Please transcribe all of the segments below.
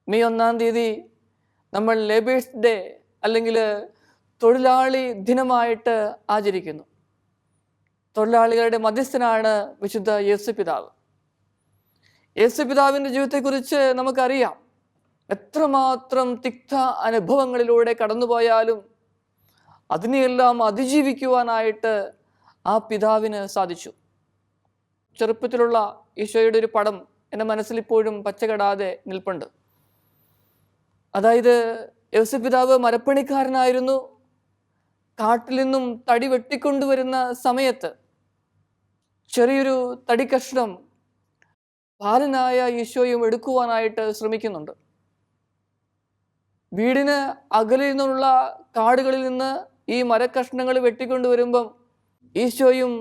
May 1 നമ്മൾ labours day അല്ലെങ്കിൽ തൊഴിലാളി ദിനമായിട്ട് ആചരിക്കുന്നു. തൊഴിലാളികളുടെ മധ്യസ്ഥനാണ് വിശുദ്ധ യേസുപിതാവ്. യേസുപിതാവിൻ്റെ ജീവിതത്തെക്കുറിച്ച് നമുക്കറിയാം. എത്രമാത്രം തിക്ത അനുഭവങ്ങളിലൂടെ കടന്നുപോയാലും അതിനെയെല്ലാം അതിജീവിക്കുവാനായിട്ട് ആ പിതാവിന് സാധിച്ചു. ചെറുപ്പത്തിലുള്ള ഈശോയുടെ ഒരു പടം എൻ്റെ മനസ്സിലിപ്പോഴും പച്ചകെടാതെ നിൽപ്പുണ്ട്. അതായത് യേസുപിതാവ് മരപ്പണിക്കാരനായിരുന്നു. കാട്ടിൽ നിന്നും തടി വെട്ടിക്കൊണ്ടുവരുന്ന സമയത്ത് ചെറിയൊരു തടിക്കഷ്ണം ബാലനായ ഈശോയും എടുക്കുവാനായിട്ട് ശ്രമിക്കുന്നുണ്ട്. വീടിന് അകലിൽ നിന്നുള്ള കാടുകളിൽ നിന്ന് ഈ മരക്കഷ്ണങ്ങൾ വെട്ടിക്കൊണ്ടുവരുമ്പം ഈശോയും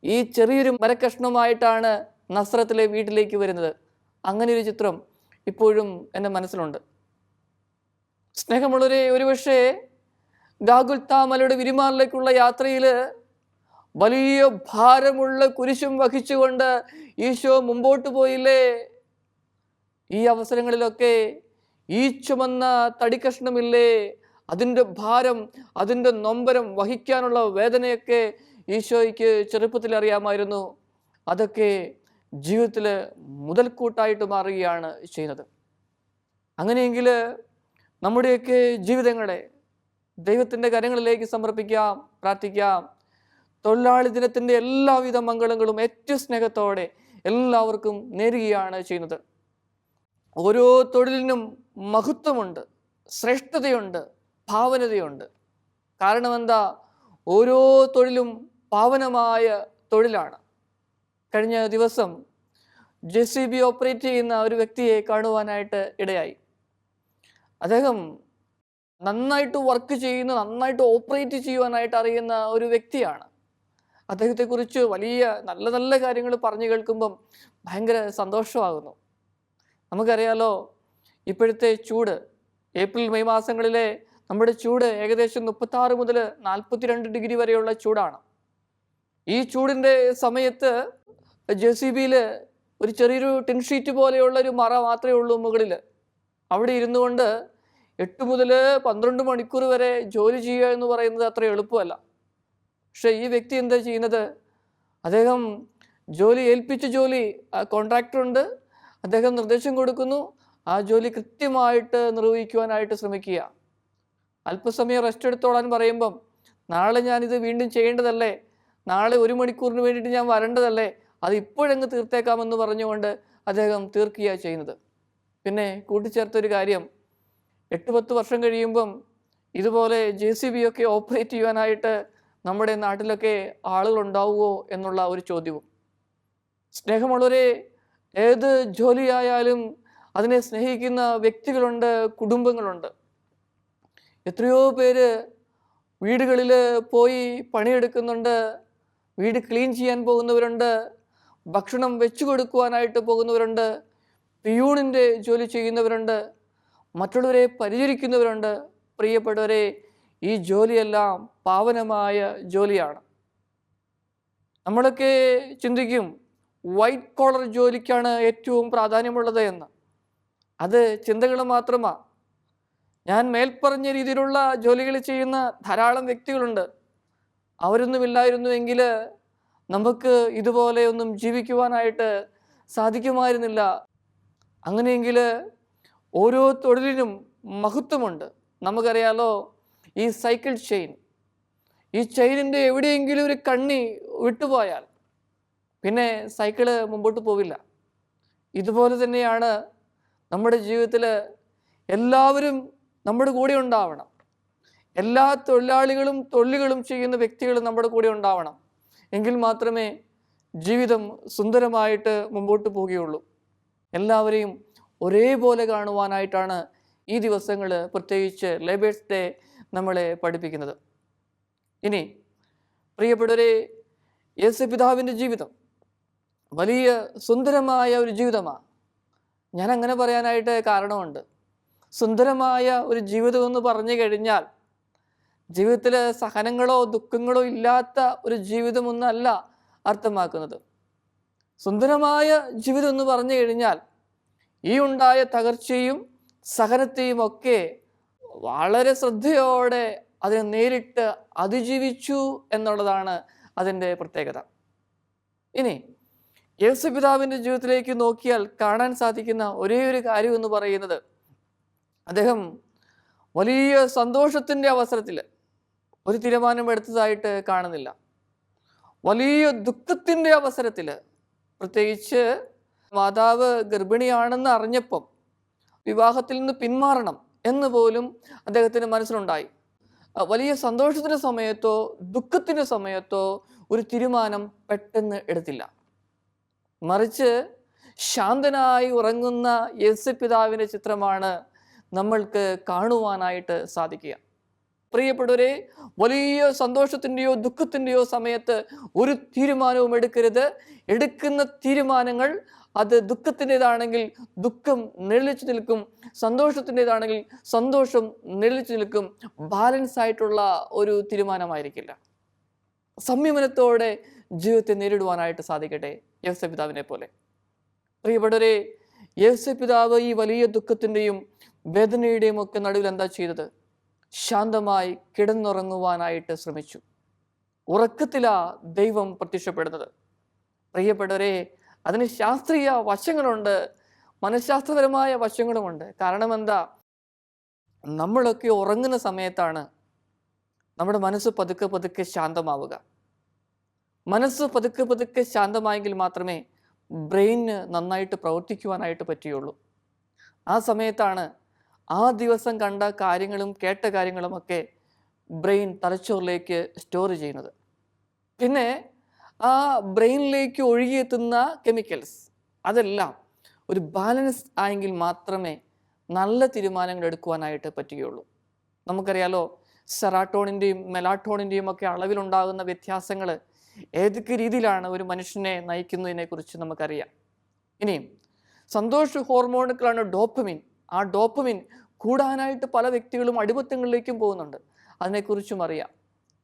ഈ ചെറിയൊരു മരക്കഷ്ണമായിട്ടാണ് നസ്രത്തിലെ വീട്ടിലേക്ക് വരുന്നത്. അങ്ങനെ ഒരു ചിത്രം ഇപ്പോഴും എൻ്റെ മനസ്സിലുണ്ട്. സ്നേഹമുള്ളവരെ, ഒരുപക്ഷെ ഗാഗുൽത്താ മലയുടെ വിരിമാറിലേക്കുള്ള യാത്രയിൽ വലിയ ഭാരമുള്ള കുരിശും വഹിച്ചുകൊണ്ട് ഈശോ മുമ്പോട്ട് പോയില്ലേ? ഈ അവസരങ്ങളിലൊക്കെ ഈ ചുമന്ന തടിക്കഷ്ണമില്ലേ, അതിൻ്റെ ഭാരം, അതിൻ്റെ നൊമ്പരം വഹിക്കാനുള്ള വേദനയൊക്കെ ഈശോയ്ക്ക് ചെറുപ്പത്തിൽ അറിയാമായിരുന്നു. അതൊക്കെ ജീവിതത്തിൽ മുതൽക്കൂട്ടായിട്ട് മാറുകയാണ് ചെയ്യുന്നത്. അങ്ങനെയെങ്കിൽ നമ്മുടെയൊക്കെ ജീവിതങ്ങളെ ദൈവത്തിൻ്റെ കരങ്ങളിലേക്ക് സമർപ്പിക്കാം, പ്രാർത്ഥിക്കാം. തൊഴിലാളി ദിനത്തിൻ്റെ എല്ലാവിധ മംഗളങ്ങളും ഏറ്റവും സ്നേഹത്തോടെ എല്ലാവർക്കും നേരുകയാണ് ചെയ്യുന്നത്. ഓരോ തൊഴിലിനും മഹത്വമുണ്ട്, ശ്രേഷ്ഠതയുണ്ട്, ഭാവനതയുണ്ട്. കാരണം എന്താ? ഓരോ തൊഴിലും പാവനമായ തൊഴിലാണ്. കഴിഞ്ഞ ദിവസം JCB ഓപ്പറേറ്റ് ചെയ്യുന്ന ഒരു വ്യക്തിയെ കാണുവാനായിട്ട് ഇടയായി. അദ്ദേഹം നന്നായിട്ട് വർക്ക് ചെയ്യുന്ന, നന്നായിട്ട് ഓപ്പറേറ്റ് ചെയ്യുവാനായിട്ട് അറിയുന്ന ഒരു വ്യക്തിയാണ്. അദ്ദേഹത്തെക്കുറിച്ച് വലിയ നല്ല നല്ല കാര്യങ്ങൾ പറഞ്ഞു കേൾക്കുമ്പം ഭയങ്കര സന്തോഷമാകുന്നു. നമുക്കറിയാലോ, ഇപ്പോഴത്തെ ചൂട്, ഏപ്രിൽ മെയ് മാസങ്ങളിലെ നമ്മുടെ ചൂട് ഏകദേശം 36 മുതൽ 42 ഡിഗ്രി വരെയുള്ള ചൂടാണ്. ഈ ചൂടിൻ്റെ സമയത്ത് JCBയിൽ ഒരു ചെറിയൊരു ടിൻ ഷീറ്റ് പോലെയുള്ള ഒരു മറ മാത്രമേ ഉള്ളൂ മുകളിൽ. അവിടെ ഇരുന്നു കൊണ്ട് 8 മുതൽ 12 മണിക്കൂർ വരെ ജോലി ചെയ്യുക എന്ന് പറയുന്നത് അത്ര എളുപ്പമല്ല. പക്ഷേ ഈ വ്യക്തി എന്താ ചെയ്യുന്നത്? അദ്ദേഹം ഏൽപ്പിച്ച ജോലി, കോൺട്രാക്ടറുണ്ട്, അദ്ദേഹം നിർദ്ദേശം കൊടുക്കുന്നു, ആ ജോലി കൃത്യമായിട്ട് നിർവഹിക്കുവാനായിട്ട് ശ്രമിക്കുക. അല്പസമയം റെസ്റ്റ് എടുത്തോളാൻ പറയുമ്പം നാളെ ഞാനിത് വീണ്ടും ചെയ്യേണ്ടതല്ലേ, നാളെ 1 മണിക്കൂറിന് വേണ്ടിയിട്ട് ഞാൻ വരേണ്ടതല്ലേ, അത് ഇപ്പോഴങ്ങ് തീർത്തേക്കാമെന്ന് പറഞ്ഞുകൊണ്ട് അദ്ദേഹം തീർക്കുകയാണ് ചെയ്യുന്നത്. പിന്നെ കൂട്ടിച്ചേർത്തൊരു കാര്യം, 8-10 വർഷം കഴിയുമ്പം ഇതുപോലെ JCB ഒക്കെ ഓപ്പറേറ്റ് ചെയ്യുവാനായിട്ട് നമ്മുടെ നാട്ടിലൊക്കെ ആളുകളുണ്ടാവുമോ എന്നുള്ള ഒരു ചോദ്യവും. സ്നേഹമുള്ളവരെ, ഏത് ജോലിയായാലും അതിനെ സ്നേഹിക്കുന്ന വ്യക്തികളുണ്ട്, കുടുംബങ്ങളുണ്ട്. എത്രയോ പേര് വീടുകളിൽ പോയി പണിയെടുക്കുന്നുണ്ട്, വീട് ക്ലീൻ ചെയ്യാൻ പോകുന്നവരുണ്ട്, ഭക്ഷണം വെച്ചു കൊടുക്കുവാനായിട്ട് പോകുന്നവരുണ്ട്, പിയൂണിൻ്റെ ജോലി ചെയ്യുന്നവരുണ്ട്, മറ്റുള്ളവരെ പരിചരിക്കുന്നവരുണ്ട്. പ്രിയപ്പെട്ടവരെ, ഈ ജോലിയെല്ലാം പാവനമായ ജോലിയാണ്. നമ്മളൊക്കെ ചിന്തിക്കും വൈറ്റ് കോളർ ജോലിക്കാണ് ഏറ്റവും പ്രാധാന്യമുള്ളത് എന്ന്. അത് ചിന്തകൾ മാത്രമാണ്. ഞാൻ മേൽപ്പറഞ്ഞ രീതിയിലുള്ള ജോലികൾ ചെയ്യുന്ന ധാരാളം വ്യക്തികളുണ്ട്. അവരൊന്നുമില്ലായിരുന്നുവെങ്കിൽ നമുക്ക് ഇതുപോലെ ഒന്നും ജീവിക്കുവാനായിട്ട് സാധിക്കുമായിരുന്നില്ല. അങ്ങനെയെങ്കിൽ ഓരോ തൊഴിലിനും മഹത്വമുണ്ട്. നമുക്കറിയാലോ, ഈ സൈക്കിൾ ചെയിൻ, ഈ ചെയിനിൻ്റെ എവിടെയെങ്കിലും ഒരു കണ്ണി വിട്ടുപോയാൽ പിന്നെ സൈക്കിള് മുമ്പോട്ട് പോവില്ല. ഇതുപോലെ തന്നെയാണ് നമ്മുടെ ജീവിതത്തിൽ എല്ലാവരും നമ്മുടെ കൂടെ ഉണ്ടാവണം. എല്ലാ തൊഴിലാളികളും തൊഴിലുകളും ചെയ്യുന്ന വ്യക്തികളും നമ്മുടെ കൂടെ ഉണ്ടാവണം. എങ്കിൽ മാത്രമേ ജീവിതം സുന്ദരമായിട്ട് മുമ്പോട്ട് പോവുകയുള്ളൂ. എല്ലാവരെയും ഒരേപോലെ കാണുവാനായിട്ടാണ് ഈ ദിവസങ്ങൾ, പ്രത്യേകിച്ച് ലേബേഴ്സ് ഡേ, നമ്മളെ പഠിപ്പിക്കുന്നത്. ഇനി പ്രിയപ്പെട്ടവരെ, യേസുപിതാവിൻ്റെ ജീവിതം വലിയ സുന്ദരമായ ഒരു ജീവിതമാണ്. ഞാൻ അങ്ങനെ പറയാനായിട്ട് കാരണമുണ്ട്. സുന്ദരമായ ഒരു ജീവിതം എന്ന് പറഞ്ഞു കഴിഞ്ഞാൽ ജീവിതത്തിൽ സഹനങ്ങളോ ദുഃഖങ്ങളോ ഇല്ലാത്ത ഒരു ജീവിതമൊന്നല്ല അർത്ഥമാക്കുന്നത്. സുന്ദരമായ ജീവിതം എന്ന് പറഞ്ഞു കഴിഞ്ഞാൽ ഈ ഉണ്ടായ തകർച്ചയും സഹനത്തെയും ഒക്കെ വളരെ ശ്രദ്ധയോടെ അതിനെ നേരിട്ട് അതിജീവിച്ചു എന്നുള്ളതാണ് അതിൻ്റെ പ്രത്യേകത. ഇനി യേശുപിതാവിൻ്റെ ജീവിതത്തിലേക്ക് നോക്കിയാൽ കാണാൻ സാധിക്കുന്ന ഒരേ ഒരു കാര്യം എന്ന് പറയുന്നത്, അദ്ദേഹം വലിയ സന്തോഷത്തിൻ്റെ അവസരത്തിൽ ഒരു തീരുമാനം എടുത്തതായിട്ട് കാണുന്നില്ല. വലിയ ദുഃഖത്തിൻ്റെ അവസരത്തിൽ, പ്രത്യേകിച്ച് മാതാവ് ഗർഭിണിയാണെന്ന് അറിഞ്ഞപ്പം വിവാഹത്തിൽ നിന്ന് പിന്മാറണം എന്ന് പോലും അദ്ദേഹത്തിന് മനസ്സിലുണ്ടായി. വലിയ സന്തോഷത്തിൻ്റെ സമയത്തോ ദുഃഖത്തിൻ്റെ സമയത്തോ ഒരു തീരുമാനം പെട്ടെന്ന് എടുത്തില്ല. മറിച്ച് ശാന്തനായി ഉറങ്ങുന്ന യേശുപിതാവിൻ്റെ ചിത്രമാണ് നമ്മൾക്ക് കാണുവാനായിട്ട് സാധിക്കുക. പ്രിയപ്പെട്ടവരെ, വലിയ സന്തോഷത്തിൻ്റെയോ ദുഃഖത്തിൻ്റെയോ സമയത്ത് ഒരു തീരുമാനവും എടുക്കരുത്. എടുക്കുന്ന തീരുമാനങ്ങൾ അത് ദുഃഖത്തിൻ്റെതാണെങ്കിൽ ദുഃഖം നിഴലിച്ചു നിൽക്കും, സന്തോഷത്തിൻ്റെതാണെങ്കിൽ സന്തോഷം നിഴലിച്ചു നിൽക്കും. ബാലൻസ് ആയിട്ടുള്ള ഒരു തീരുമാനമായിരിക്കില്ല. സംയമനത്തോടെ ജീവിതത്തെ നേരിടുവാനായിട്ട് സാധിക്കട്ടെ യേശുപിതാവിനെ പോലെ. പ്രിയപ്പെട്ടവരെ, യേശുപിതാവ് ഈ വലിയ ദുഃഖത്തിൻ്റെയും വേദനയുടെയും ഒക്കെ നടുവിൽ എന്താ ചെയ്തത്? ശാന്തമായി കിടന്നുറങ്ങുവാനായിട്ട് ശ്രമിച്ചു. ഉറക്കത്തിലാ ദൈവം പ്രത്യക്ഷപ്പെടുന്നത്. പ്രിയപ്പെട്ടവരെ, അതിന് ശാസ്ത്രീയ വശങ്ങളുണ്ട്, മനഃശാസ്ത്രപരമായ വശങ്ങളുമുണ്ട്. കാരണം എന്താ? നമ്മളൊക്കെ ഉറങ്ങുന്ന സമയത്താണ് നമ്മുടെ മനസ്സ് പതുക്കെ പതുക്കെ ശാന്തമാവുക. മനസ്സ് പതുക്കെ പതുക്കെ ശാന്തമായെങ്കിൽ മാത്രമേ ബ്രെയിന് നന്നായിട്ട് പ്രവർത്തിക്കുവാനായിട്ട് പറ്റുകയുള്ളൂ. ആ സമയത്താണ് ആ ദിവസം കണ്ട കാര്യങ്ങളും കേട്ട കാര്യങ്ങളുമൊക്കെ ബ്രെയിൻ തലച്ചോറിലേക്ക് സ്റ്റോർ ചെയ്യുന്നത്. പിന്നെ ആ ബ്രെയിനിലേക്ക് ഒഴുകിയെത്തുന്ന കെമിക്കൽസ് അതെല്ലാം ഒരു ബാലൻസ് ആയെങ്കിൽ മാത്രമേ നല്ല തീരുമാനങ്ങൾ എടുക്കുവാനായിട്ട് പറ്റുകയുള്ളൂ. നമുക്കറിയാലോ, സെറാട്ടോണിൻ്റെയും മെലാട്ടോണിൻ്റെയും ഒക്കെ അളവിലുണ്ടാകുന്ന വ്യത്യാസങ്ങൾ ഏതൊക്കെ രീതിയിലാണ് ഒരു മനുഷ്യനെ നയിക്കുന്നതിനെക്കുറിച്ച് നമുക്കറിയാം. ഇനിയും സന്തോഷ ഹോർമോണുകളാണ് ഡോപ്പമിൻ. ആ ഡോപ്പമിൻ കൂടാനായിട്ട് പല വ്യക്തികളും അടിമത്തങ്ങളിലേക്കും പോകുന്നുണ്ട്. അതിനെക്കുറിച്ചും അറിയാം.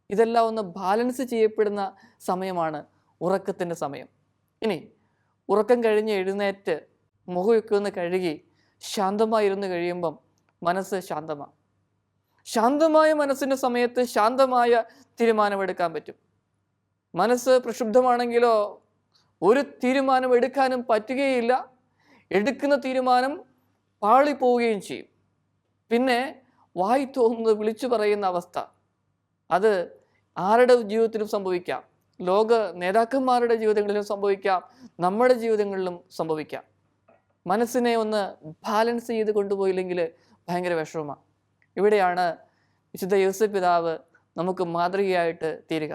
ഇതെല്ലാം ഒന്ന് ബാലൻസ് ചെയ്യപ്പെടുന്ന സമയമാണ് ഉറക്കത്തിൻ്റെ സമയം. ഇനി ഉറക്കം കഴിഞ്ഞ് എഴുന്നേറ്റ് മുഖമൊക്കെ ഒന്ന് കഴുകി ശാന്തമായിരുന്നു കഴിയുമ്പം മനസ്സ് ശാന്തമാണ്. ശാന്തമായ മനസ്സിൻ്റെ സമയത്ത് ശാന്തമായ തീരുമാനമെടുക്കാൻ പറ്റും. മനസ്സ് പ്രക്ഷുബ്ധമാണെങ്കിലോ ഒരു തീരുമാനം എടുക്കാനും പറ്റുകയില്ല. എടുക്കുന്ന തീരുമാനം പാളിപ്പോവുകയും ചെയ്യും. പിന്നെ വായി തോന്നുന്നത് വിളിച്ചു പറയുന്ന അവസ്ഥ, അത് ആരുടെ ജീവിതത്തിലും സംഭവിക്കാം. ലോക നേതാക്കന്മാരുടെ ജീവിതങ്ങളിലും സംഭവിക്കാം, നമ്മുടെ ജീവിതങ്ങളിലും സംഭവിക്കാം. മനസ്സിനെ ഒന്ന് ബാലൻസ് ചെയ്ത് കൊണ്ടുപോയില്ലെങ്കിൽ ഭയങ്കര വിഷമമാണ്. ഇവിടെയാണ് വിശുദ്ധ യോസേപ്പ് പിതാവ് നമുക്ക് മാതൃകയായിട്ട് തീരുക.